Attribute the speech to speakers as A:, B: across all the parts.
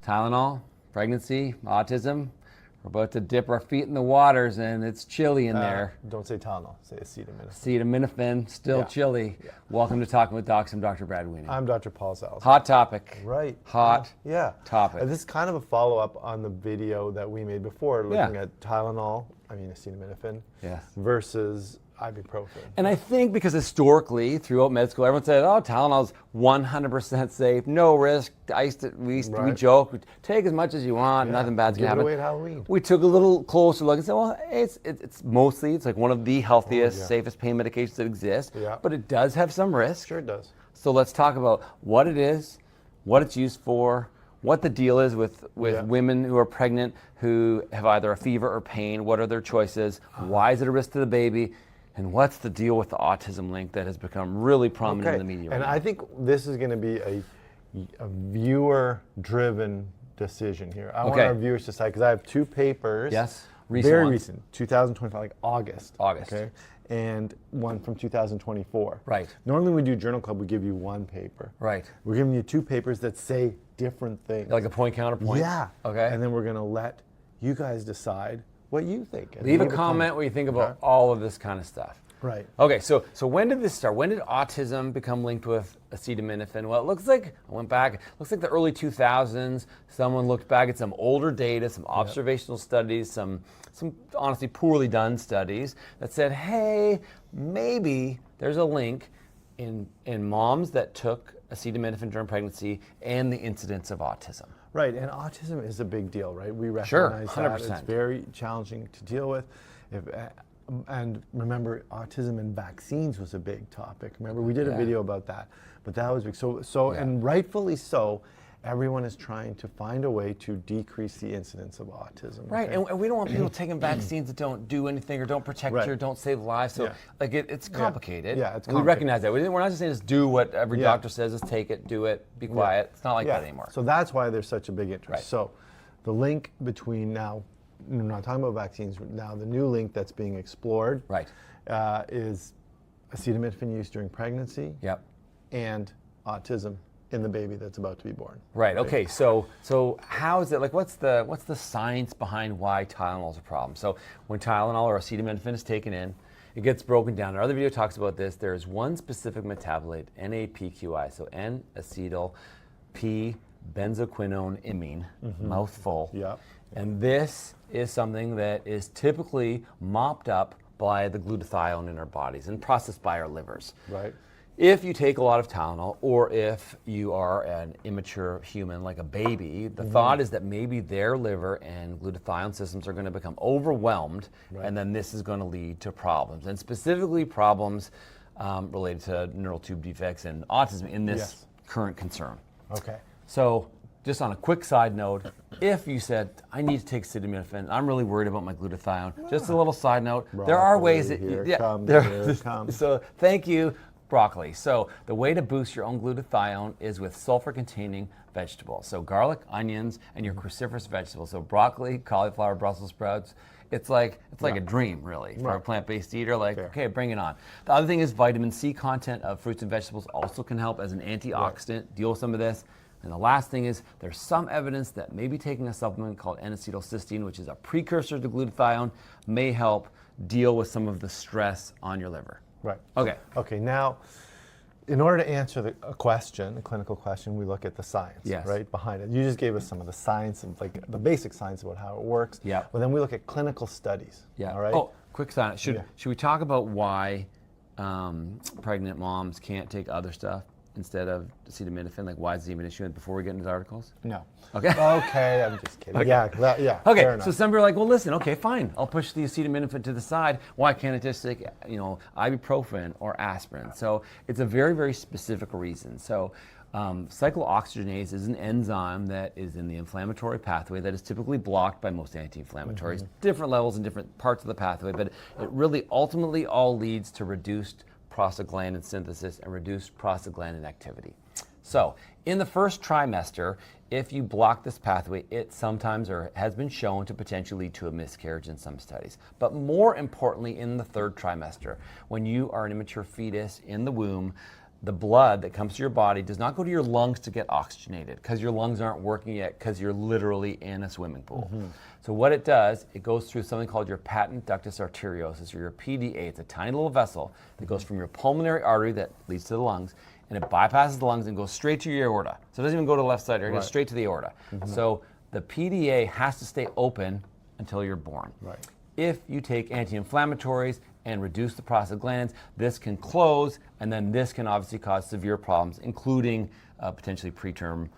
A: Tylenol, pregnancy, autism. We're about to dip our feet in the waters, and it's chilly in there.
B: Don't say Tylenol, say acetaminophen.
A: Acetaminophen, still chilly. Yeah. Welcome to Talking with Docs. I'm Dr. Brad Weiner.
B: I'm Dr. Paul Zales.
A: Hot topic.
B: Right.
A: Hot topic.
B: This is kind of a follow-up on the video that we made before, looking at Tylenol, acetaminophen, versus ibuprofen.
A: And I think because historically, throughout med school, everyone said, oh, Tylenol's 100% safe, no risk. We joke, take as much as you want, nothing bad's going to happen.
B: Give it away at Halloween.
A: We took a little closer look and said, well, it's mostly, it's like one of the healthiest, safest pain medications that exist, but it does have some risk.
B: Sure it does.
A: So let's talk about what it is, what it's used for, what the deal is with women who are pregnant who have either a fever or pain, what are their choices, why is it a risk to the baby, and what's the deal with the autism link that has become really prominent in the media right now?
B: I think this is going to be a viewer-driven decision here. I want our viewers to decide, because I have two papers.
A: Yes,
B: very recent, 2025, like August. Okay, and one from 2024.
A: Right.
B: Normally when we do Journal Club, we give you one paper.
A: Right.
B: We're giving you two papers that say different things.
A: Like a point counterpoint?
B: Yeah.
A: Okay.
B: And then we're going to let you guys decide what you think.
A: Leave a comment what you think about all of this kind of stuff.
B: Right.
A: Okay, so when did this start? When did autism become linked with acetaminophen? Well, it looks like, I went back, it looks like the early 2000s, someone looked back at some older data, some observational studies, some honestly poorly done studies that said, hey, maybe there's a link in moms that took acetaminophen during pregnancy and the incidence of autism.
B: Right, and autism is a big deal, right? We recognize
A: 100%.
B: that. It's very challenging to deal with. And remember, autism and vaccines was a big topic. Remember, we did a video about that, but that was big. And rightfully so, everyone is trying to find a way to decrease the incidence of autism.
A: Right, and we don't want people taking vaccines that don't do anything or don't protect you or don't save lives. So, like, it's complicated.
B: Yeah, it's complicated.
A: We recognize that. We're not just saying just do what every doctor says, just take it, do it, be quiet. It's not like that anymore.
B: So that's why there's such a big interest.
A: Right.
B: So the link between now, we're not talking about vaccines, now the new link that's being explored is acetaminophen use during pregnancy and autism in the baby that's about to be born.
A: Right. Okay. So how is it, like, what's the science behind why Tylenol is a problem? So when Tylenol or acetaminophen is taken in, it gets broken down. Our other video talks about this. There's one specific metabolite, NAPQI, so N-acetyl P-benzoquinone imine, mouthful. And this is something that is typically mopped up by the glutathione in our bodies and processed by our livers.
B: Right.
A: If you take a lot of Tylenol, or if you are an immature human like a baby, the thought is that maybe their liver and glutathione systems are going to become overwhelmed, and then this is going to lead to problems, and specifically problems related to neural tube defects and autism in this current concern.
B: Okay.
A: So just on a quick side note, if you said, I need to take acetaminophen, I'm really worried about my glutathione, just a little side note, there are ways that,
B: here it comes.
A: So thank you. Broccoli. So the way to boost your own glutathione is with sulfur-containing vegetables. So garlic, onions, and your cruciferous vegetables. So broccoli, cauliflower, Brussels sprouts. It's like a dream, really, for a plant-based eater. Like, okay, bring it on. The other thing is vitamin C content of fruits and vegetables also can help as an antioxidant. Deal with some of this. And the last thing is there's some evidence that maybe taking a supplement called N-acetylcysteine, which is a precursor to glutathione, may help deal with some of the stress on your liver.
B: Right.
A: Okay.
B: Okay. Now, in order to answer a clinical question, we look at the science, right, behind it. You just gave us some of the science and like the basic science about how it works.
A: Yeah.
B: But then we look at clinical studies.
A: Yeah.
B: All right.
A: Oh, quick side. Should we talk about why pregnant moms can't take other stuff instead of acetaminophen? Like, why is it even an issue before we get into the articles?
B: No.
A: Okay.
B: Okay, I'm just kidding.
A: Okay.
B: Yeah.
A: Okay,
B: fair enough.
A: so some people are like, well, listen, okay, fine. I'll push the acetaminophen to the side. Why can't it just take, ibuprofen or aspirin? So it's a very, very specific reason. So cyclooxygenase is an enzyme that is in the inflammatory pathway that is typically blocked by most anti-inflammatories, different levels in different parts of the pathway, but it really ultimately all leads to reduced prostaglandin synthesis and reduced prostaglandin activity. So in the first trimester, if you block this pathway, it sometimes or has been shown to potentially lead to a miscarriage in some studies. But more importantly, in the third trimester, when you are an immature fetus in the womb, the blood that comes to your body does not go to your lungs to get oxygenated because your lungs aren't working yet because you're literally in a swimming pool. So what it does, it goes through something called your patent ductus arteriosus, or your PDA. It's a tiny little vessel that goes from your pulmonary artery that leads to the lungs, and it bypasses the lungs and goes straight to your aorta. So it doesn't even go to the left side, it goes straight to the aorta. So the PDA has to stay open until you're born. If you take anti-inflammatories and reduce the prostaglandins, this can close, and then this can obviously cause severe problems, including potentially preterm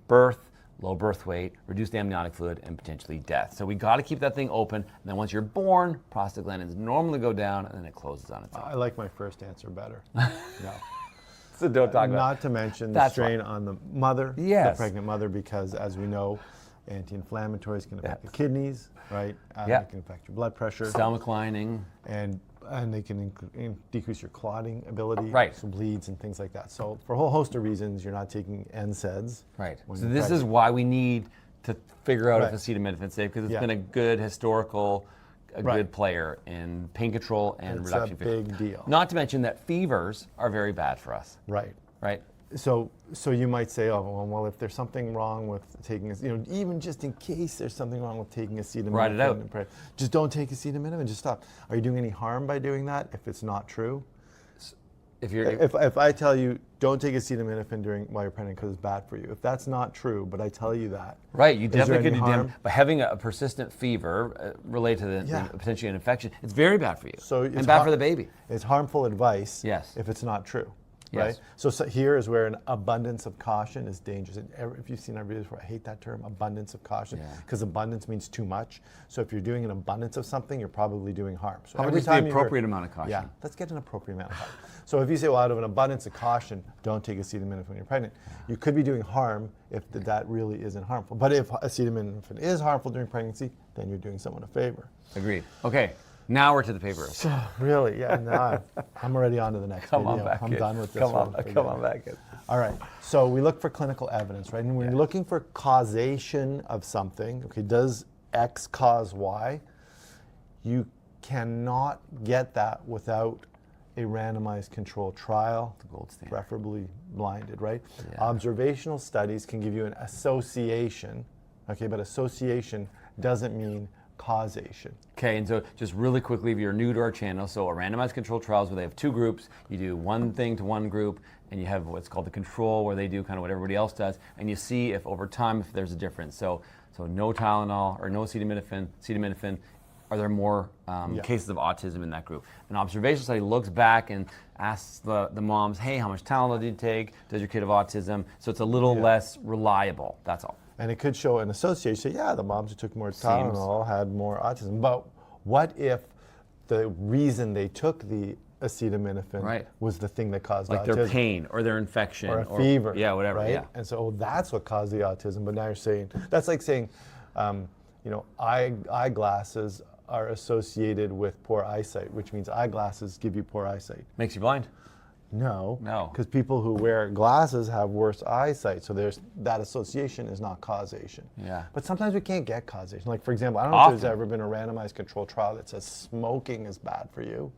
A: birth, low birth weight, reduced amniotic fluid, and potentially death. So we got to keep that thing open, and then once you're born, prostaglandins normally go down, and then it closes on its own.
B: I like my first answer better. No.
A: So don't talk about
B: Not to mention the strain on the mother, the pregnant mother, because as we know, anti-inflammatories can affect the kidneys, right? It can affect your blood pressure.
A: Stomach lining.
B: And they can decrease your clotting ability, so bleeds and things like that. So for a whole host of reasons, you're not taking NSAIDs.
A: So this is why we need to figure out if acetaminophen is safe, because it's been a good historical, good player in pain control and reduction of fever.
B: It's a big deal.
A: Not to mention that fevers are very bad for us. Right.
B: So you might say, oh, well, if there's something wrong with taking, even just in case there's something wrong with taking acetaminophen,
A: write it out.
B: Just don't take acetaminophen. Just stop. Are you doing any harm by doing that? If it's not true, if I tell you don't take acetaminophen while you're pregnant because it's bad for you, if that's not true, but I tell you that,
A: you definitely could do damage. But having a persistent fever related to the potentially an infection, it's very bad for you. And bad for the baby.
B: It's harmful advice. If it's not true. Right? So here is where an abundance of caution is dangerous. And if you've seen our videos before, I hate that term, abundance of caution, because abundance means too much. So if you're doing an abundance of something, you're probably doing harm. So
A: how much is the appropriate amount of caution?
B: Yeah, let's get an appropriate amount of caution. So if you say, well, out of an abundance of caution, don't take acetaminophen when you're pregnant, you could be doing harm if that really isn't harmful. But if acetaminophen is harmful during pregnancy, then you're doing someone a favor.
A: Agreed. Okay. Now we're to the paper.
B: So, really, now I'm already on to the next video. I'm done with this one.
A: Come on back.
B: All right, so we look for clinical evidence, right? And when you're looking for causation of something, does X cause Y? You cannot get that without a randomized controlled trial,
A: the gold standard,
B: preferably blinded, right? Observational studies can give you an association, but association doesn't mean causation.
A: Okay, and so just really quickly, if you're new to our channel, so a randomized controlled trials where they have two groups, you do one thing to one group, and you have what's called the control, where they do kind of what everybody else does, and you see if over time if there's a difference. So no Tylenol or no acetaminophen, are there more cases of autism in that group? An observational study looks back and asks the moms, hey, how much Tylenol did you take? Does your kid have autism? So it's a little less reliable, that's all.
B: And it could show an association. The moms who took more Tylenol had more autism. But what if the reason they took the acetaminophen was the thing that caused autism?
A: Like their pain or their infection.
B: Or a fever.
A: Whatever.
B: Right? And so that's what caused the autism. But now you're saying, that's like saying, eyeglasses are associated with poor eyesight, which means eyeglasses give you poor eyesight.
A: Makes you blind?
B: No, because people who wear glasses have worse eyesight, so that association is not causation. But sometimes we can't get causation. Like, for example, I don't know if there's ever been a randomized controlled trial that says smoking is bad for you.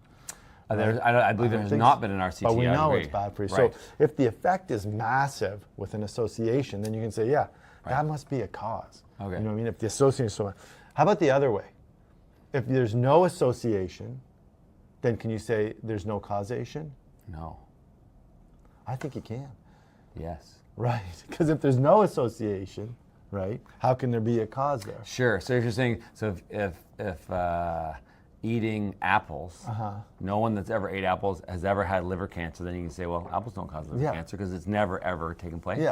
A: I believe there's not been an RCT.
B: But we know it's bad for you. So if the effect is massive with an association, then you can say, that must be a cause. You know what I mean? If the association is so much. How about the other way? If there's no association, then can you say there's no causation?
A: No.
B: I think you can.
A: Yes.
B: Right, because if there's no association, right, how can there be a cause there?
A: Sure, so if you're saying, if eating apples, no one that's ever ate apples has ever had liver cancer, then you can say, well, apples don't cause liver cancer because it's never ever taken place.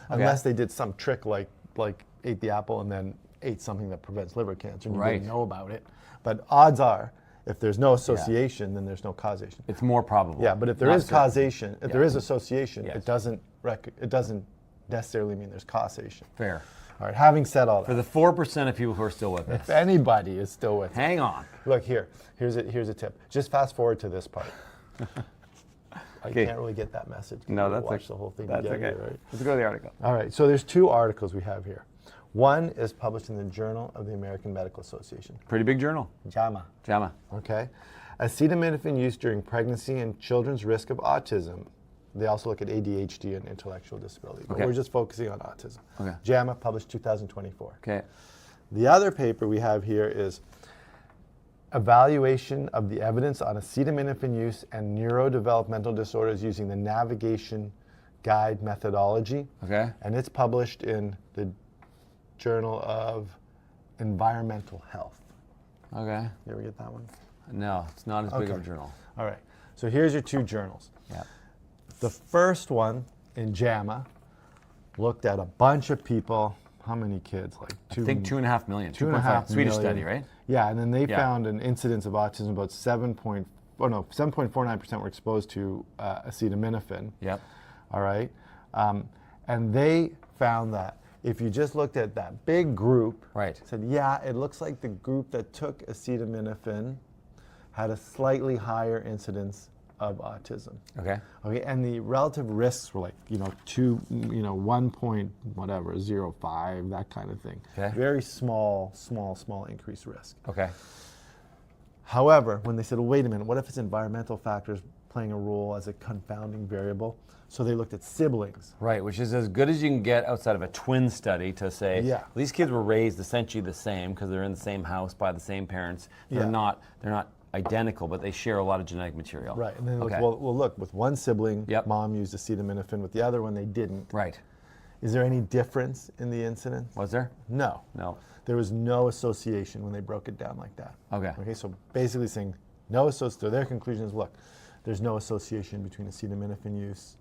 B: Unless they did some trick like ate the apple and then ate something that prevents liver cancer and you didn't know about it. But odds are, if there's no association, then there's no causation.
A: It's more probable.
B: But if there is causation, if there is association, it doesn't necessarily mean there's causation.
A: Fair.
B: All right, having said all that.
A: For the 4% of people who are still with us.
B: If anybody is still with us.
A: Hang on.
B: Look, here's a tip. Just fast forward to this part. I can't really get that message.
A: No, that's
B: watch the whole thing
A: that's
B: together,
A: okay.
B: Right?
A: Let's go to the article.
B: All right, so there's two articles we have here. One is published in the Journal of the American Medical Association.
A: Pretty big journal.
B: JAMA.
A: JAMA.
B: Okay. Acetaminophen use during pregnancy and children's risk of autism. They also look at ADHD and intellectual disability, but
A: Okay.
B: we're just focusing on autism.
A: Okay.
B: JAMA, published 2024.
A: Okay.
B: The other paper we have here is evaluation of the evidence on acetaminophen use and neurodevelopmental disorders using the navigation guide methodology.
A: Okay.
B: And it's published in the Journal of Environmental Health.
A: Okay.
B: You ever get that one?
A: No, it's not as big of a
B: Okay.
A: journal.
B: All right. So here's your two journals.
A: Yeah.
B: The first one in JAMA looked at a bunch of people. How many kids? Like
A: I think 2.5 million.
B: 2.5
A: Swedish
B: million.
A: study, right?
B: Yeah, and then they
A: Yeah.
B: found an incidence of autism about 7.49% were exposed to acetaminophen.
A: Yep.
B: All right, and they found that if you just looked at that big group,
A: Right.
B: said, yeah, it looks like the group that took acetaminophen had a slightly higher incidence of autism.
A: Okay.
B: Okay, and the relative risks were like, 1 point whatever, 0.5, that kind of thing.
A: Okay.
B: Very small increased risk.
A: Okay.
B: However, when they said, well, wait a minute, what if it's environmental factors playing a role as a confounding variable? So they looked at siblings.
A: Right, which is as good as you can get outside of a twin study to say
B: Yeah.
A: these kids were raised essentially the same because they're in the same house by the same parents. They're
B: Yeah.
A: not identical, but they share a lot of genetic material.
B: Right, and then
A: Okay.
B: well, look, with one sibling,
A: Yep.
B: mom used acetaminophen, with the other one, they didn't.
A: Right.
B: Is there any difference in the incidence?
A: Was there?
B: No.
A: No.
B: There was no association when they broke it down like that.
A: Okay.
B: Okay, so basically saying no association, so their conclusion is, look, there's no association between acetaminophen use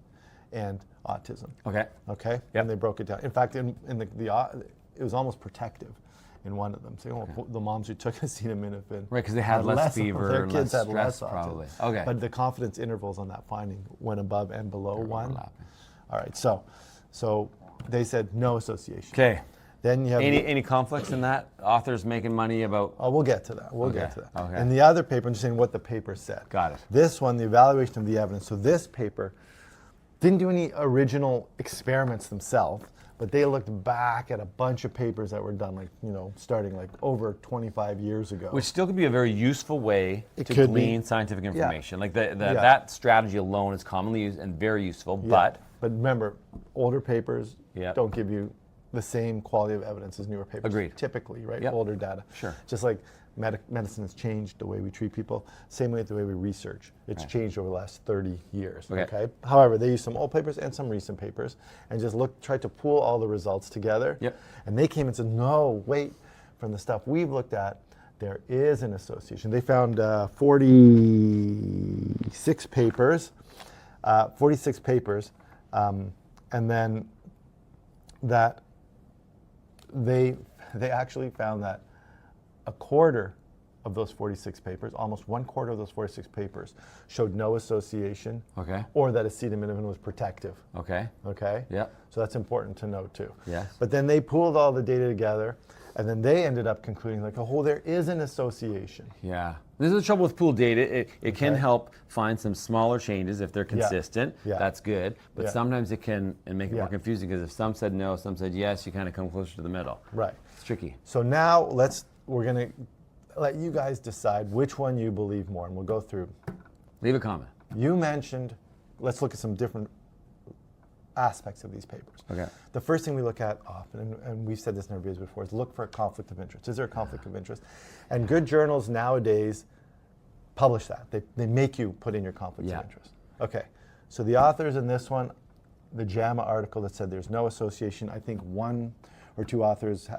B: and autism.
A: Okay.
B: Okay?
A: Yep.
B: And they broke it down. In fact, in it was almost protective in one of them. So the moms who took acetaminophen.
A: Right, because they had less fever
B: their
A: and
B: kids
A: less
B: had less
A: stress
B: autism.
A: probably. Okay.
B: But the confidence intervals on that finding went above and below
A: They're
B: 1.
A: overlapping.
B: All right, so they said no association.
A: Okay.
B: Then you have
A: Any conflicts in that? Authors making money about?
B: Oh, we'll get to that. We'll
A: Okay,
B: get to that.
A: okay.
B: And the other paper, I'm just saying what the paper said.
A: Got it.
B: This one, the evaluation of the evidence. So this paper didn't do any original experiments themselves, but they looked back at a bunch of papers that were done, starting over 25 years ago.
A: Which still could be a very useful way to
B: could be.
A: glean scientific information. Like
B: Yeah.
A: that strategy alone is commonly used and very useful,
B: Yeah. But remember, older papers
A: Yeah.
B: don't give you the same quality of evidence as newer papers.
A: Agreed.
B: Typically, right?
A: Yep.
B: Older data.
A: Sure.
B: Just like medicine has changed the way we treat people, same way with the way we research. It's changed over the last 30 years.
A: Okay.
B: However, they used some old papers and some recent papers and just tried to pool all the results together.
A: Yep.
B: And they came and said, no, wait, from the stuff we've looked at, there is an association. They found 46 papers, and then that they actually found that a quarter of those 46 papers, almost 1/4 of those 46 papers, showed no association,
A: Okay.
B: or that acetaminophen was protective.
A: Okay.
B: Okay.
A: Yep.
B: So that's important to note too.
A: Yes.
B: But then they pooled all the data together, and then they ended up concluding there is an association.
A: Yeah. This is the trouble with pooled data. It can
B: Okay.
A: help find some smaller changes if they're consistent.
B: Yeah.
A: That's good. But
B: Yeah.
A: sometimes it can make it
B: Yeah.
A: more confusing because if some said no, some said yes, you kind of come closer to the middle.
B: Right.
A: It's tricky.
B: So now we're gonna let you guys decide which one you believe more, and we'll go through.
A: Leave a comment.
B: You mentioned, let's look at some different aspects of these papers.
A: Okay.
B: The first thing we look at often, and we've said this in our videos before, is look for a conflict of interest. Is there a conflict of interest? And good journals nowadays publish that. They make you put in your conflict
A: Yeah.
B: of interest. Okay, so the authors in this one, the JAMA article that said there's no association, I think one or two authors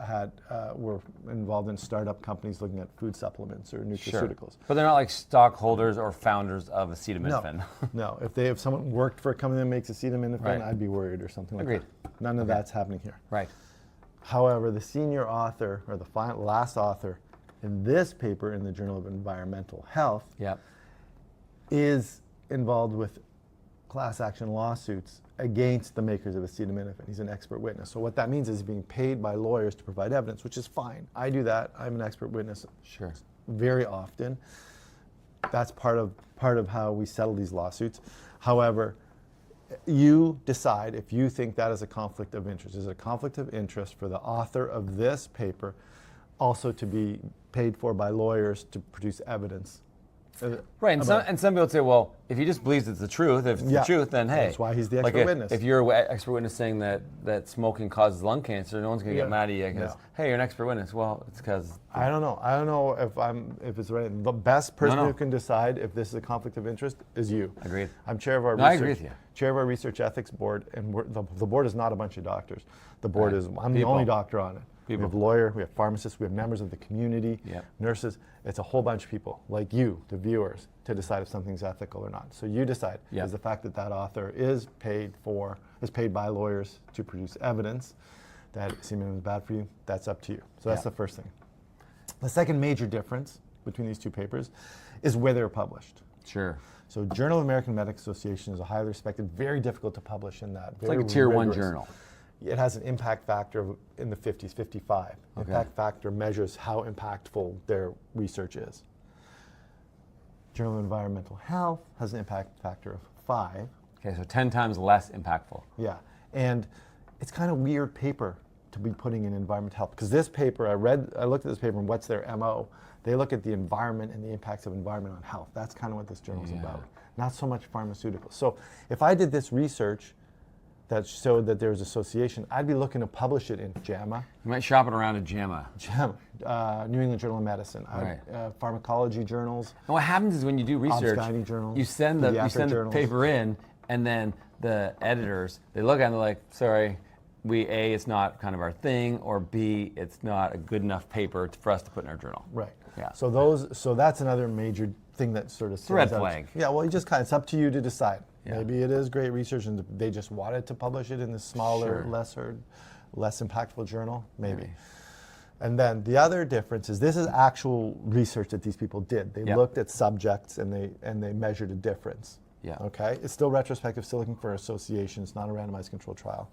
B: were involved in startup companies looking at food supplements or nutraceuticals.
A: But they're not like stockholders or founders of acetaminophen.
B: No, if someone worked for a company that makes acetaminophen,
A: Right.
B: I'd be worried or something like
A: Agreed.
B: that. None of that's happening here.
A: Right.
B: However, the senior author, or the last author in this paper in the Journal of Environmental Health,
A: Yep.
B: is involved with class action lawsuits against the makers of acetaminophen. He's an expert witness. So what that means is he's being paid by lawyers to provide evidence, which is fine. I do that. I'm an expert witness
A: Sure.
B: very often. That's part of how we settle these lawsuits. However, you decide if you think that is a conflict of interest. Is it a conflict of interest for the author of this paper also to be paid for by lawyers to produce evidence
A: Right, and some people would say, well, if he just believes it's the truth, if it's the truth, then hey.
B: That's why he's the expert witness.
A: If you're an expert witness saying that smoking causes lung cancer, no one's going to get mad at you because, hey, you're an expert witness. Well, it's because...
B: I don't know. I don't know if it's right. The best person who can decide if this is a conflict of interest is you.
A: Agreed.
B: I'm chair of our
A: I agree with you.
B: Chair of our research ethics board, and the board is not a bunch of doctors. The board is, I'm the only doctor on it. We have lawyer, we have pharmacists, we have members of the community, nurses. It's a whole bunch of people like you, the viewers, to decide if something's ethical or not. So you decide. Is the fact that that author is paid by lawyers to produce evidence that acetaminophen is bad for you, that's up to you. So that's the first thing. The second major difference between these two papers is where they're published.
A: Sure.
B: So Journal of American Medical Association is a highly respected, very difficult to publish in that.
A: It's like a tier 1 journal.
B: It has an impact factor in the 50s, 55. Okay. Impact factor measures how impactful their research is. Journal of Environmental Health has an impact factor of 5.
A: Okay, so 10 times less impactful.
B: Yeah, and it's kind of weird paper to be putting in environmental health, because this paper, I looked at this paper and what's their MO? They look at the environment and the impacts of environment on health. That's kind of what this journal is about, not so much pharmaceuticals. So if I did this research that showed that there's association, I'd be looking to publish it in JAMA.
A: You might shop it around at JAMA.
B: JAMA, New England Journal of Medicine, pharmacology journals.
A: And what happens is when you do research,
B: journals,
A: you send the paper in, and then the editors, they look at it and they're like, sorry, A, it's not kind of our thing, or B, it's not a good enough paper for us to put in our journal.
B: Right.
A: Yeah.
B: So that's another major thing that sort of...
A: It's a red flag.
B: Yeah, well, it's up to you to decide. Yeah. Maybe it is great research and they just wanted to publish it in this smaller, less impactful journal. Maybe. And then the other difference is this is actual research that these people did. They looked at subjects and they measured a difference. Yeah. Okay? It's still retrospective, still looking for association. It's not a randomized controlled trial.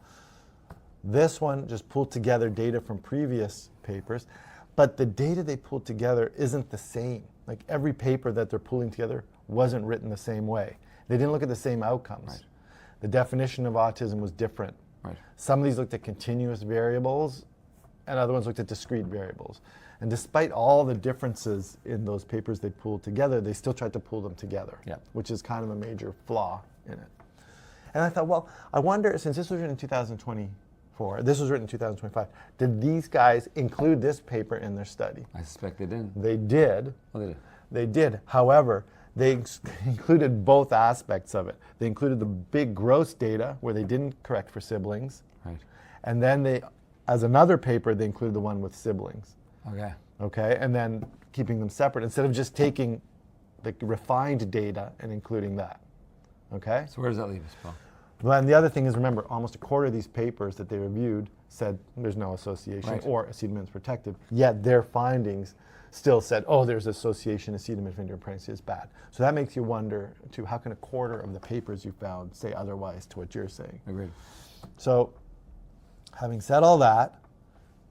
B: This one just pulled together data from previous papers, but the data they pulled together isn't the same. Like every paper that they're pulling together wasn't written the same way. They didn't look at the same outcomes. Right. The definition of autism was different. Right. Some of these looked at continuous variables, and other ones looked at discrete variables. And despite all the differences in those papers they pulled together, they still tried to pull them together, which is kind of a major flaw in it. And I thought, well, I wonder, since this was written in 2024, this was written in 2025, did these guys include this paper in their study?
A: I suspect they didn't.
B: They did.
A: Oh, they did.
B: They did. However, they included both aspects of it. They included the big gross data where they didn't correct for siblings. Right. And then they, as another paper, they included the one with siblings. Okay. Okay, and then keeping them separate instead of just taking the refined data and including that. Okay?
A: So where does that leave us, Paul?
B: Well, and the other thing is, remember, almost a quarter of these papers that they reviewed said there's no association or acetaminophen is protective, yet their findings still said, oh, there's association, acetaminophen during pregnancy is bad. So that makes you wonder, too, how can a quarter of the papers you found say otherwise to what you're saying? Agreed. So having said all that,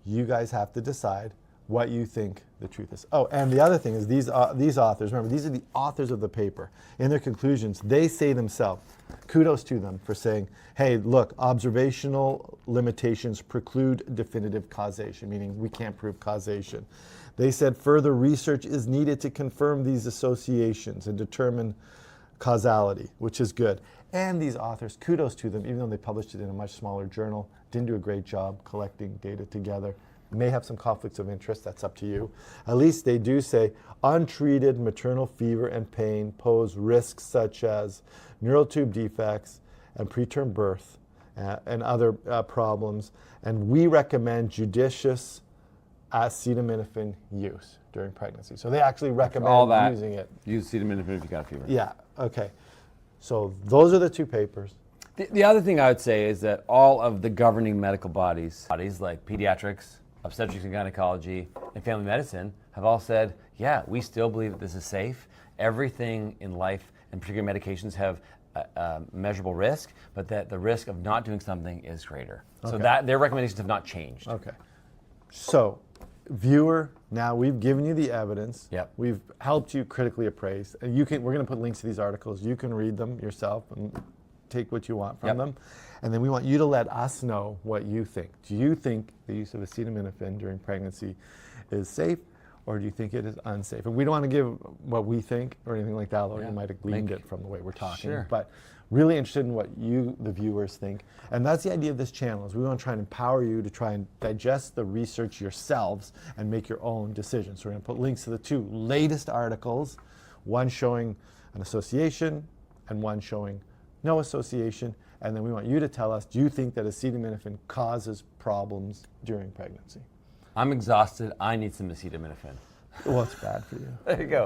B: you guys have to decide what you think the truth is. Oh, and the other thing is these authors, remember, these are the authors of the paper. In their conclusions, they say themselves, kudos to them for saying, hey, look, observational limitations preclude definitive causation, meaning we can't prove causation. They said further research is needed to confirm these associations and determine causality, which is good. And these authors, kudos to them, even though they published it in a much smaller journal, didn't do a great job collecting data together. May have some conflicts of interest, that's up to you. At least they do say untreated maternal fever and pain pose risks such as neural tube defects and preterm birth and other problems. And we recommend judicious acetaminophen use during pregnancy. So they actually recommend using it.
A: Use acetaminophen if you got a fever.
B: Yeah, okay. So those are the two papers.
A: The other thing I would say is that all of the governing medical bodies like pediatrics, obstetrics and gynecology, and family medicine have all said, yeah, we still believe that this is safe. Everything in life, and particular medications, have a measurable risk, but that the risk of not doing something is greater. Okay. So that their recommendations have not changed. Okay. So, viewer, now we've given you the evidence. Yep. We've helped you critically appraise. And we're going to put links to these articles. You can read them yourself and take what you want from them. And then we want you to let us know what you think. Do you think the use of acetaminophen during pregnancy is safe,
B: or do you think it is unsafe? And we don't want to give what we think or anything like that, although
A: Yeah.
B: you might have gleaned it from the way we're talking.
A: Sure.
B: But really interested in what you, the viewers, think. And that's the idea of this channel, is we want to try and empower you to try and digest the research yourselves and make your own decisions. So we're going to put links to the 2 latest articles, one showing an association and one showing no association. And then we want you to tell us, do you think that acetaminophen causes problems during pregnancy?
A: I'm exhausted. I need some acetaminophen.
B: Well, it's bad for you.
A: There you go.